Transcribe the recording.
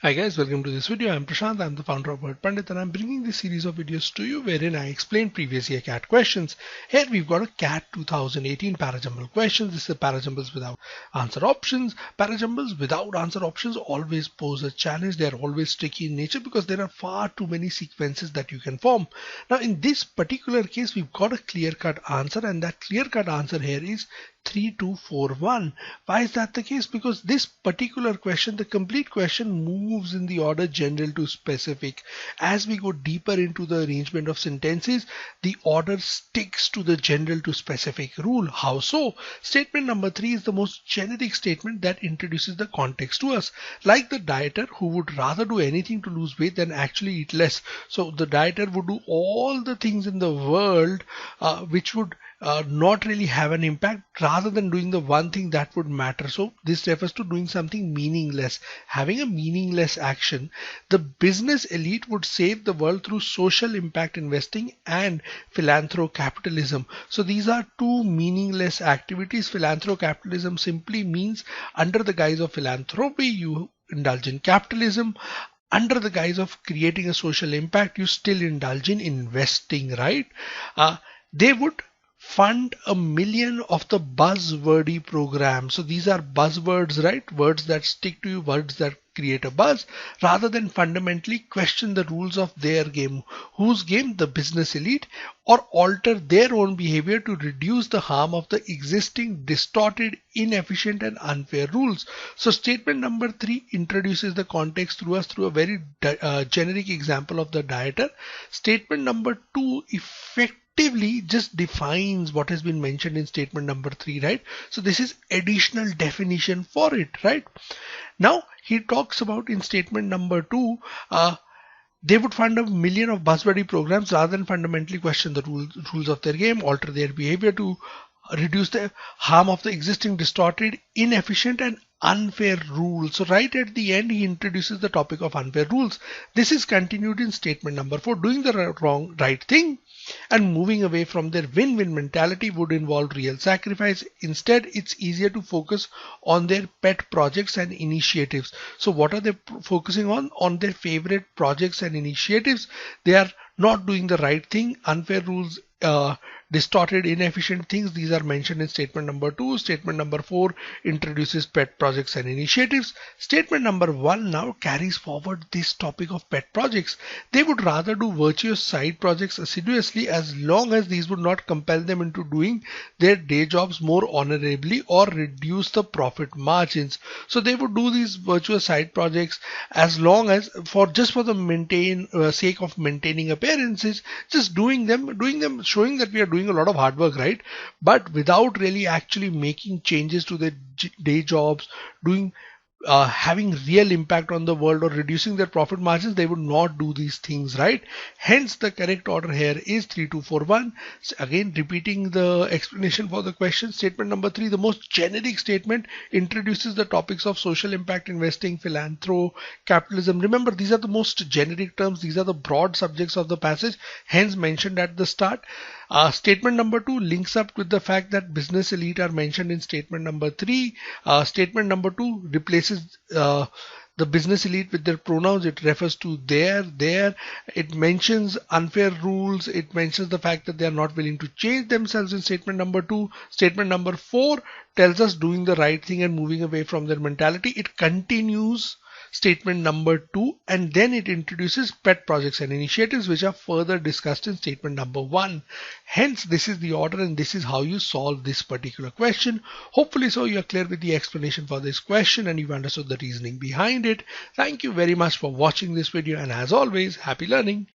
Hi guys, welcome to this video. I'm Prashant, I'm the founder of Wordpandit, and I'm bringing this series of videos to you wherein I explain previous year CAT questions. Here we've got a CAT 2018 Parajumble questions. This is Parajumbles without answer options. Parajumbles without answer options always pose a challenge. They're always tricky in nature because there are far too many sequences that you can form. Now in this particular case, we've got a clear-cut answer, and that clear-cut answer here is 3241. Why is that the case? Because this particular question, the complete question, moves in the order general to specific. As we go deeper into the arrangement of sentences, the order sticks to the general to specific rule. How so? Statement number 3 is the most generic statement that introduces the context to us. Like the dieter who would rather do anything to lose weight than actually eat less. So the dieter would do all the things in the world which would not really have an impact rather than doing the one thing that would matter. So this refers to doing something meaningless, having a meaningless action. The business elite would save the world through social impact investing and philanthro-capitalism. So these are two meaningless activities. Philanthro-capitalism simply means under the guise of philanthropy, you indulge in capitalism. Under the guise of creating a social impact, you still indulge in investing, right? They would fund 1 million of the buzzwordy program. So these are buzzwords, right? Words that stick to you, words that create a buzz, rather than fundamentally question the rules of their game. Whose game? The business elite, or alter their own behavior to reduce the harm of the existing distorted, inefficient and unfair rules. So statement number 3 introduces the context through us through a very generic example of the dieter. Statement number 2 effectively just defines what has been mentioned in statement number 3, right? So this is additional definition for it, right? Now he talks about in statement number 2, they would fund 1 million of buzzwordy programs rather than fundamentally question the rules of their game, alter their behavior to reduce the harm of the existing distorted, inefficient and unfair rules. So right at the end, he introduces the topic of unfair rules. This is continued in statement number 4. Doing the right thing and moving away from their win-win mentality would involve real sacrifice. Instead, it's easier to focus on their pet projects and initiatives. So what are they focusing on? On their favorite projects and initiatives. They are not doing the right thing. Unfair rules, distorted, inefficient things, these are mentioned in statement number 2. Statement number 4 introduces pet projects and initiatives. Statement number 1 now carries forward this topic of pet projects. They would rather do virtuous side projects assiduously as long as these would not compel them into doing their day jobs more honorably or reduce the profit margins. So they would do these virtuous side projects as long as for the sake of maintaining appearances, just doing them, showing that we are doing a lot of hard work, right? But without really actually making changes to their day jobs, having real impact on the world or reducing their profit margins, they would not do these things, right? Hence the correct order here is 3241. Again, repeating the explanation for the question. Statement number 3, the most generic statement, introduces the topics of social impact investing, philanthro, capitalism. Remember, these are the most generic terms. These are the broad subjects of the passage, hence mentioned at the start. Statement number 2 links up with the fact that business elite are mentioned in statement number 3. Statement number 2 replaces the business elite with their pronouns. It refers to their. It mentions unfair rules. It mentions the fact that they are not willing to change themselves in statement number 2. Statement number 4 tells us doing the right thing and moving away from their mentality. It continues statement number 2 and then it introduces pet projects and initiatives, which are further discussed in statement number 1. Hence this is the order and this is how you solve this particular question. Hopefully so you are clear with the explanation for this question and you've understood the reasoning behind it. Thank you very much for watching this video, and as always, happy learning.